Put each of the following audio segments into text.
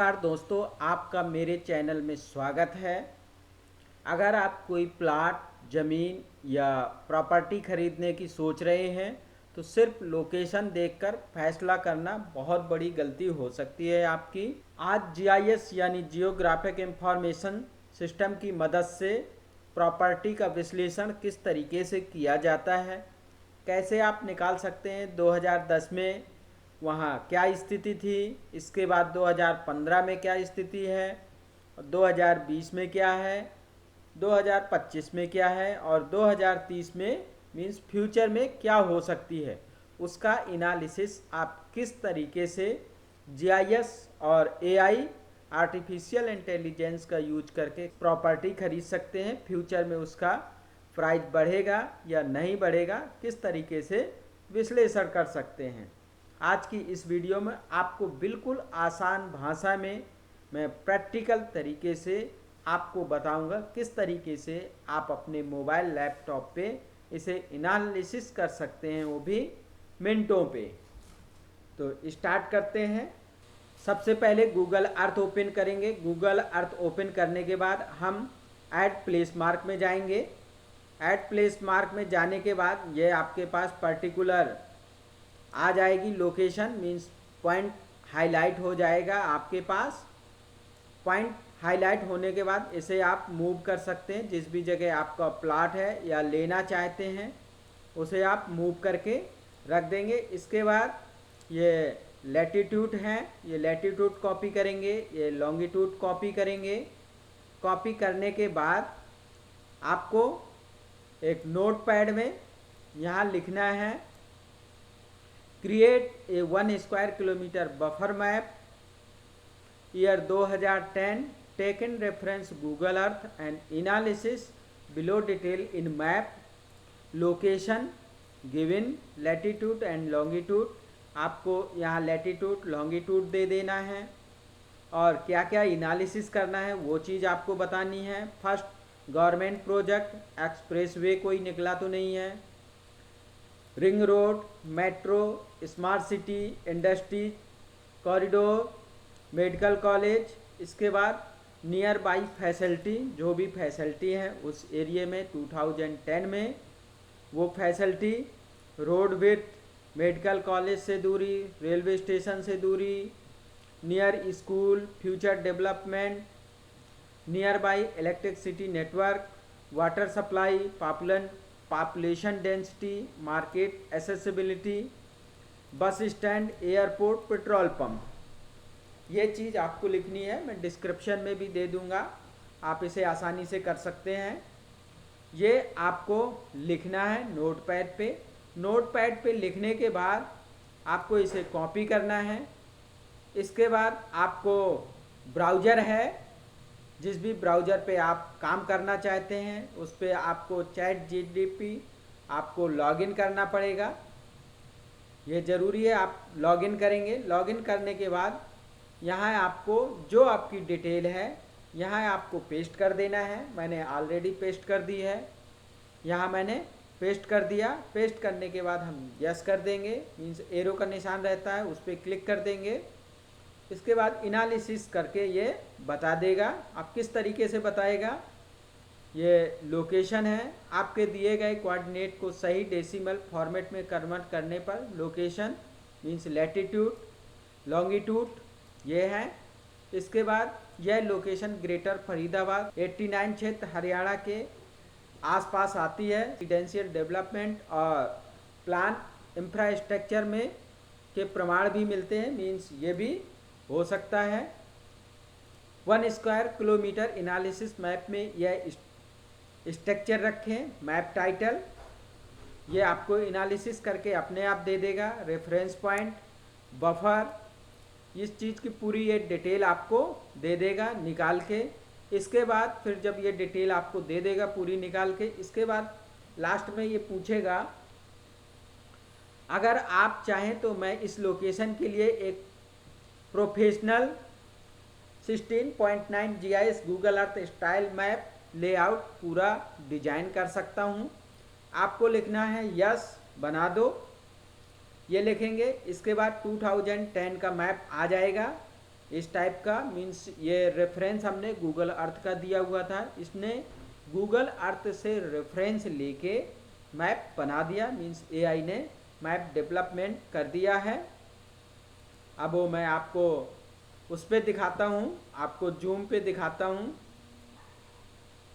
नमस्कार दोस्तों, आपका मेरे चैनल में स्वागत है। अगर आप कोई प्लाट, ज़मीन या प्रॉपर्टी खरीदने की सोच रहे हैं तो सिर्फ लोकेशन देखकर फैसला करना बहुत बड़ी गलती हो सकती है आपकी। आज जीआईएस यानी जियोग्राफिक इंफॉर्मेशन सिस्टम की मदद से प्रॉपर्टी का विश्लेषण किस तरीके से किया जाता है, कैसे आप निकाल सकते हैं 2010 में वहाँ क्या स्थिति थी, इसके बाद 2015 में क्या स्थिति है, 2020 में क्या है, 2025 में क्या है और 2030 में मीन्स फ्यूचर में क्या हो सकती है, उसका एनालिसिस आप किस तरीके से जीआईएस और एआई आर्टिफिशियल इंटेलिजेंस का यूज करके प्रॉपर्टी खरीद सकते हैं। फ्यूचर में उसका प्राइस बढ़ेगा या नहीं बढ़ेगा, किस तरीके से विश्लेषण कर सकते हैं। आज की इस वीडियो में आपको बिल्कुल आसान भाषा में मैं प्रैक्टिकल तरीके से आपको बताऊंगा किस तरीके से आप अपने मोबाइल लैपटॉप पे इसे एनालिसिस कर सकते हैं, वो भी मिनटों पे। तो स्टार्ट करते हैं। सबसे पहले गूगल अर्थ ओपन करेंगे। गूगल अर्थ ओपन करने के बाद हम ऐड प्लेस मार्क में जाएंगे। ऐड प्लेस मार्क में जाने के बाद ये आपके पास पर्टिकुलर आ जाएगी लोकेशन, मीन्स पॉइंट हाईलाइट हो जाएगा आपके पास। पॉइंट हाईलाइट होने के बाद इसे आप मूव कर सकते हैं, जिस भी जगह आपका प्लॉट है या लेना चाहते हैं उसे आप मूव करके रख देंगे। इसके बाद ये लैटिट्यूड है, ये लैटिट्यूड कॉपी करेंगे, ये लॉन्गिट्यूड कॉपी करेंगे। कॉपी करने के बाद आपको एक नोट पैड में यहाँ लिखना है, create a 1 square kilometre buffer map year 2010 taken reference Google earth and analysis below detail in map location given latitude and longitude. आपको यहाँ लैटिट्यूड लॉन्गिट्यूड दे देना है और क्या क्या एनालिसिस करना है वो चीज़ आपको बतानी है। फर्स्ट, गवर्नमेंट प्रोजेक्ट, एक्सप्रेसवे कोई निकला तो नहीं है, ring road, metro, smart city, industry corridor, medical college. इसके बाद नियर बाई फैसिलिटी, जो भी फैसिलिटी है उस एरिया में 2010 में वो facility, road width, medical college से दूरी, रेलवे स्टेशन से दूरी, near school, future development, near by electricity network, water supply, population density, market accessibility, bus stand, airport, petrol pump. ये चीज़ आपको लिखनी है, मैं डिस्क्रिप्शन में भी दे दूंगा, आप इसे आसानी से कर सकते हैं। ये आपको लिखना है नोट पैड पे। नोट पैड पे लिखने के बाद आपको इसे कॉपी करना है। इसके बाद आपको ब्राउज़र है, जिस भी ब्राउज़र पे आप काम करना चाहते हैं उस पर आपको चैट जीपीटी आपको लॉगिन करना पड़ेगा। ये ज़रूरी है, आप लॉगिन करेंगे। लॉगिन करने के बाद यहाँ आपको जो आपकी डिटेल है यहाँ आपको पेस्ट कर देना है। मैंने ऑलरेडी पेस्ट कर दी है, यहाँ मैंने पेस्ट कर दिया। पेस्ट करने के बाद हम यस कर देंगे, मीन्स एरो का निशान रहता है उस पर क्लिक कर देंगे। इसके बाद एनालिसिस करके ये बता देगा। आप किस तरीके से बताएगा, ये लोकेशन है, आपके दिए गए कोऑर्डिनेट को सही डेसिमल फॉर्मेट में कन्वर्ट करने पर लोकेशन मीन्स लैटिट्यूड लॉन्गिट्यूड ये है। इसके बाद यह लोकेशन ग्रेटर फरीदाबाद 89 क्षेत्र हरियाणा के आसपास आती है। रेजिडेंशियल डेवलपमेंट और प्लान इंफ्रास्ट्रक्चर में के प्रमाण भी मिलते हैं, मीन्स ये भी हो सकता है। 1 स्क्वायर किलोमीटर एनालिसिस मैप में यह स्ट्रक्चर रखें। मैप टाइटल ये आपको एनालिसिस करके अपने आप दे देगा। रेफरेंस पॉइंट, बफर, इस चीज़ की पूरी ये डिटेल आपको दे देगा निकाल के। इसके बाद फिर जब ये डिटेल आपको दे देगा पूरी निकाल के, इसके बाद लास्ट में ये पूछेगा अगर आप चाहें तो मैं इस लोकेशन के लिए एक professional 16.9 GIS Google Earth style map layout पूरा डिजाइन कर सकता हूँ। आपको लिखना है यस बना दो, ये लिखेंगे। इसके बाद 2010 का मैप आ जाएगा। इस टाइप का, मीन्स ये रेफरेंस हमने गूगल अर्थ का दिया हुआ था, इसने गूगल अर्थ से रेफरेंस लेके मैप बना दिया, मीन्स एआई ने मैप डेवलपमेंट कर दिया है। अब वो मैं आपको उस पर दिखाता हूँ, आपको जूम पे दिखाता हूँ।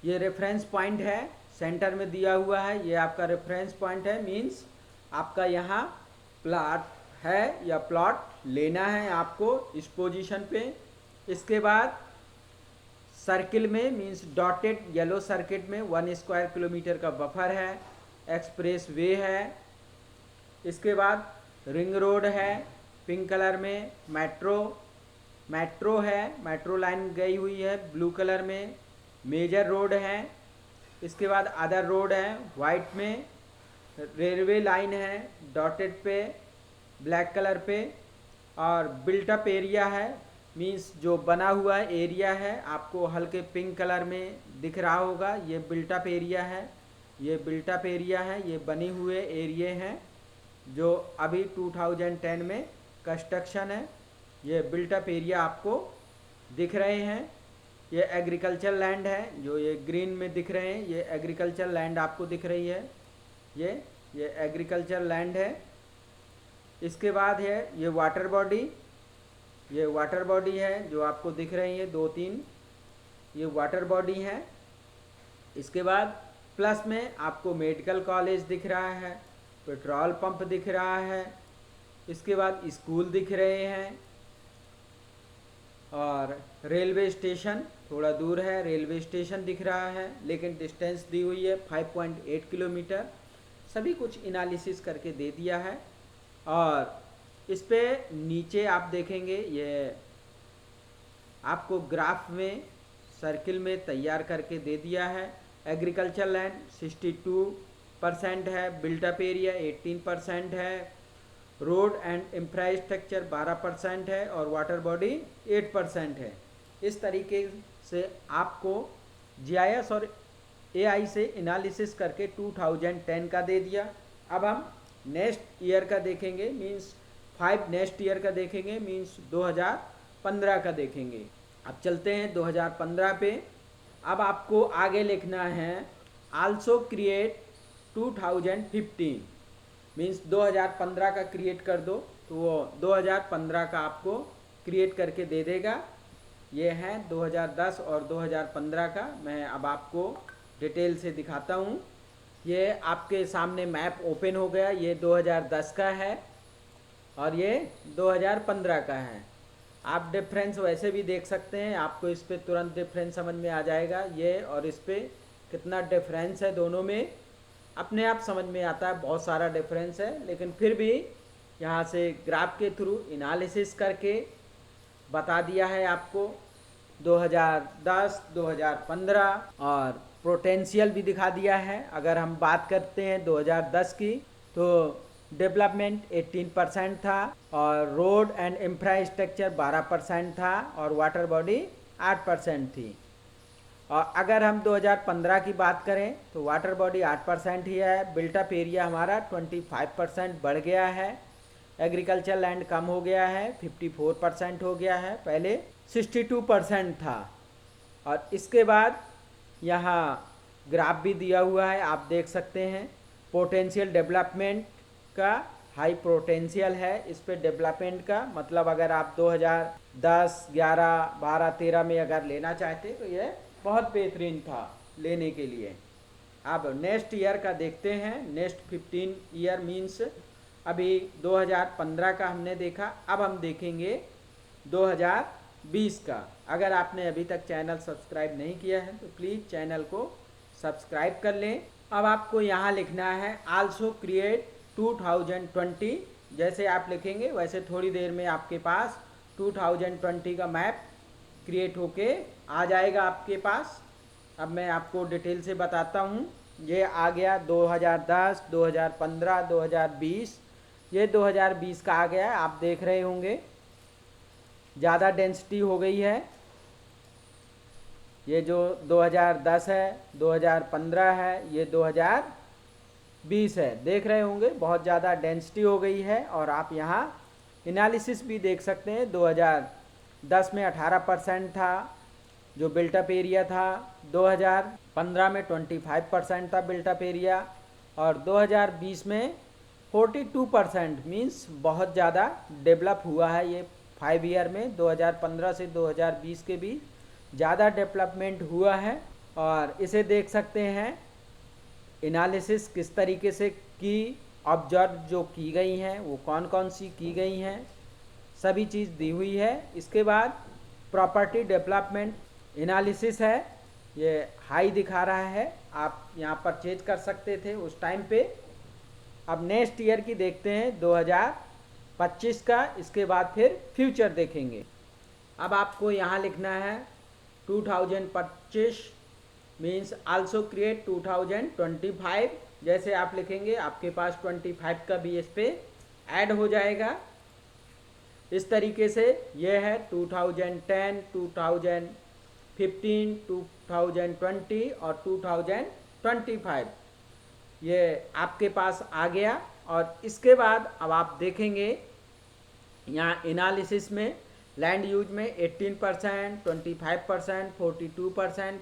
ये रेफरेंस पॉइंट है, सेंटर में दिया हुआ है, ये आपका रेफरेंस पॉइंट है, मीन्स आपका यहाँ प्लॉट है या प्लॉट लेना है आपको इस पोजीशन पे। इसके बाद सर्किल में, मीन्स डॉटेड येलो सर्किट में 1 स्क्वायर किलोमीटर का बफर है, एक्सप्रेस वे है। इसके बाद रिंग रोड है पिंक कलर में, मेट्रो है, मेट्रो लाइन गई हुई है ब्लू कलर में, मेजर रोड है। इसके बाद अदर रोड है वाइट में, रेलवे लाइन है डॉटेड पे ब्लैक कलर पे, और बिल्टअप एरिया है, मीन्स जो बना हुआ एरिया है आपको हल्के पिंक कलर में दिख रहा होगा, ये बिल्टअप एरिया है, ये बिल्टअप एरिया है, ये बने हुए एरिए हैं जो अभी 2010 में कंस्ट्रक्शन है। ये बिल्टअप एरिया आपको दिख रहे हैं। ये एग्रीकल्चर लैंड है, जो ये ग्रीन में दिख रहे हैं, ये एग्रीकल्चर लैंड आपको दिख रही है, ये एग्रीकल्चर लैंड है। इसके बाद है ये वाटर बॉडी, ये वाटर बॉडी है जो आपको दिख रही है 2-3, ये वाटर बॉडी है। इसके बाद प्लस में आपको मेडिकल कॉलेज दिख रहा है, पेट्रोल पंप दिख रहा है, इसके बाद स्कूल दिख रहे हैं, और रेलवे स्टेशन थोड़ा दूर है, रेलवे स्टेशन दिख रहा है, लेकिन डिस्टेंस दी हुई है 5.8 किलोमीटर। सभी कुछ एनालिसिस करके दे दिया है। और इस पे नीचे आप देखेंगे ये आपको ग्राफ में सर्किल में तैयार करके दे दिया है। एग्रीकल्चर लैंड 62% है, बिल्टअप एरिया 18% है, रोड एंड इंफ्रास्ट्रक्चर 12% है, और वाटर बॉडी 8% है। इस तरीके से आपको जीआईएस और एआई से एनालिसिस करके 2010 का दे दिया। अब हम नेक्स्ट ईयर का देखेंगे, मीन्स 5 नेक्स्ट ईयर का देखेंगे, मीन्स 2015 का देखेंगे। अब चलते हैं 2015 पे। अब आपको आगे लिखना है आल्सो क्रिएट 2015, मीन्स 2015 का क्रिएट कर दो, तो वो 2015 का आपको क्रिएट करके दे देगा। ये है 2010 और 2015 का। मैं अब आपको डिटेल से दिखाता हूँ। ये आपके सामने मैप ओपन हो गया, ये 2010 का है और ये 2015 का है। आप डिफरेंस वैसे भी देख सकते हैं, आपको इस पर तुरंत डिफरेंस समझ में आ जाएगा। ये और इस पर कितना डिफरेंस है, दोनों में अपने आप समझ में आता है, बहुत सारा डिफरेंस है, लेकिन फिर भी यहाँ से ग्राफ के थ्रू एनालिसिस करके बता दिया है आपको 2010, 2015, और पोटेंशियल भी दिखा दिया है। अगर हम बात करते हैं 2010 की, तो डेवलपमेंट 18% था, और रोड एंड इंफ्रास्ट्रक्चर 12% था, और वाटर बॉडी 8% थी। और अगर हम 2015 की बात करें तो वाटर बॉडी 8% ही है, बिल्टअप एरिया हमारा 25% बढ़ गया है, एग्रीकल्चर लैंड कम हो गया है, 54% हो गया है, पहले 62% था। और इसके बाद यहाँ ग्राफ भी दिया हुआ है, आप देख सकते हैं। पोटेंशियल डेवलपमेंट का हाई पोटेंशियल है इस पे डेवलपमेंट का, मतलब अगर आप 2010, 11, 12, 13 में अगर लेना चाहते तो ये बहुत बेहतरीन था लेने के लिए। अब नेक्स्ट ईयर का देखते हैं। नेक्स्ट 15 ईयर मीन्स अभी 2015 का हमने देखा, अब हम देखेंगे 2020 का। अगर आपने अभी तक चैनल सब्सक्राइब नहीं किया है तो प्लीज़ चैनल को सब्सक्राइब कर लें। अब आपको यहाँ लिखना है आल्सो क्रिएट 2020। जैसे आप लिखेंगे वैसे थोड़ी देर में आपके पास 2020 का मैप क्रिएट होके आ जाएगा आपके पास। अब मैं आपको डिटेल से बताता हूँ। ये आ गया 2010, 2015, 2020। ये 2020 का आ गया, आप देख रहे होंगे ज़्यादा डेंसिटी हो गई है। ये जो 2010 है, 2015 है, ये 2020 है, देख रहे होंगे बहुत ज़्यादा डेंसिटी हो गई है। और आप यहाँ एनालिसिस भी देख सकते हैं 2010 में 18% था जो बिल्टअप एरिया था, 2015 में 25% था बिल्टअप एरिया, और 2020 में 42%, मीन्स बहुत ज़्यादा डेवलप हुआ है ये 5 ईयर में। 2015 से 2020 के बीच ज़्यादा डेवलपमेंट हुआ है। और इसे देख सकते हैं एनालिसिस किस तरीके से की, ऑब्जर्व जो की गई हैं वो कौन कौन सी की गई हैं, सभी चीज़ दी हुई है। इसके बाद प्रॉपर्टी डेवलपमेंट एनालिसिस है, ये हाई दिखा रहा है, आप यहाँ परचेज कर सकते थे उस टाइम पे। अब नेक्स्ट ईयर की देखते हैं 2025 का, इसके बाद फिर फ्यूचर देखेंगे। अब आपको यहाँ लिखना है 2025 मीन्स आल्सो क्रिएट 2025, जैसे आप लिखेंगे आपके पास 25 का भी इस पे ऐड हो जाएगा। इस तरीके से ये है 2010, 2015, 2020 और 2025, ये आपके पास आ गया। और इसके बाद अब आप देखेंगे यहाँ एनालिसिस में लैंड यूज में 18%, 25%, 42%,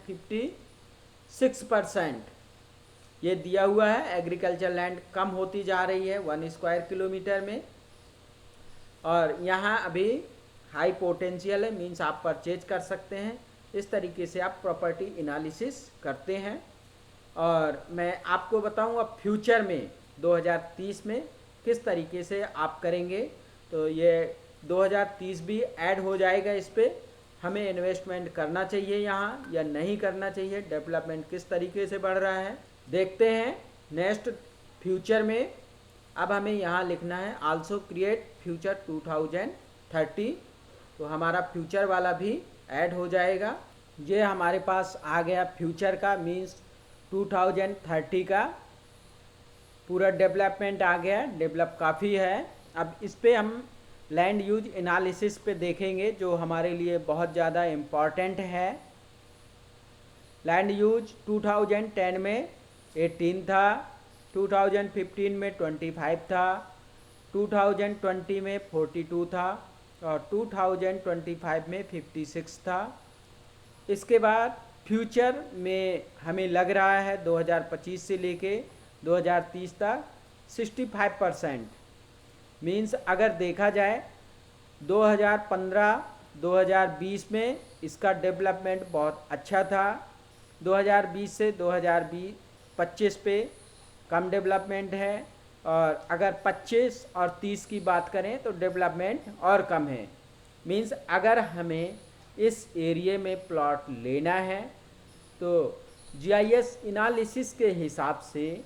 56% ये दिया हुआ है। एग्रीकल्चर लैंड कम होती जा रही है 1 स्क्वायर किलोमीटर में, और यहाँ अभी हाई पोटेंशियल है, मीन्स आप परचेज कर सकते हैं। इस तरीके से आप प्रॉपर्टी एनालिसिस करते हैं। और मैं आपको बताऊँ अब फ्यूचर में 2030 में किस तरीके से आप करेंगे, तो ये 2030 भी ऐड हो जाएगा। इस पर हमें इन्वेस्टमेंट करना चाहिए यहाँ या नहीं करना चाहिए, डेवलपमेंट किस तरीके से बढ़ रहा है, देखते हैं नेक्स्ट फ्यूचर में। अब हमें यहाँ लिखना है आल्सो क्रिएट फ्यूचर 2030, तो हमारा फ्यूचर वाला भी ऐड हो जाएगा। ये हमारे पास आ गया फ्यूचर का, मीन्स 2030 का पूरा डेवलपमेंट आ गया, डेवलप काफ़ी है। अब इस पे हम लैंड यूज एनालिसिस पे देखेंगे जो हमारे लिए बहुत ज़्यादा इम्पॉर्टेंट है। लैंड यूज 2010 में 18 था, 2015 में 25 था, 2020 में 42 था और 2025 में 56 था। इसके बाद फ्यूचर में हमें लग रहा है 2025 से लेके 2030 तक 65%, मीन्स अगर देखा जाए 2015-2020 में इसका डेवलपमेंट बहुत अच्छा था, 2020 से 2025 पे कम डेवलपमेंट है, और अगर 25 और 30 की बात करें तो डेवलपमेंट और कम है। मीन्स अगर हमें इस एरिया में प्लॉट लेना है तो जीआईएस एनालिसिस के हिसाब से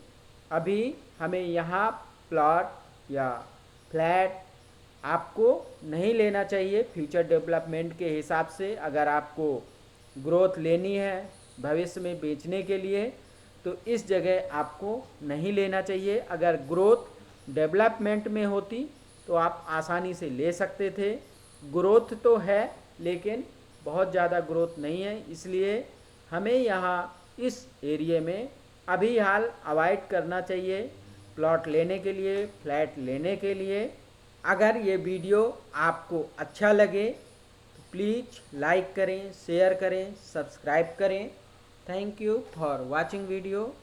अभी हमें यहाँ प्लॉट या फ्लैट आपको नहीं लेना चाहिए। फ्यूचर डेवलपमेंट के हिसाब से अगर आपको ग्रोथ लेनी है भविष्य में बेचने के लिए तो इस जगह आपको नहीं लेना चाहिए। अगर ग्रोथ डेवलपमेंट में होती तो आप आसानी से ले सकते थे। ग्रोथ तो है लेकिन बहुत ज़्यादा ग्रोथ नहीं है, इसलिए हमें यहाँ इस एरिया में अभी हाल अवॉइड करना चाहिए प्लॉट लेने के लिए, फ्लैट लेने के लिए। अगर ये वीडियो आपको अच्छा लगे तो प्लीज़ लाइक करें, शेयर करें, सब्सक्राइब करें। Thank you for watching video.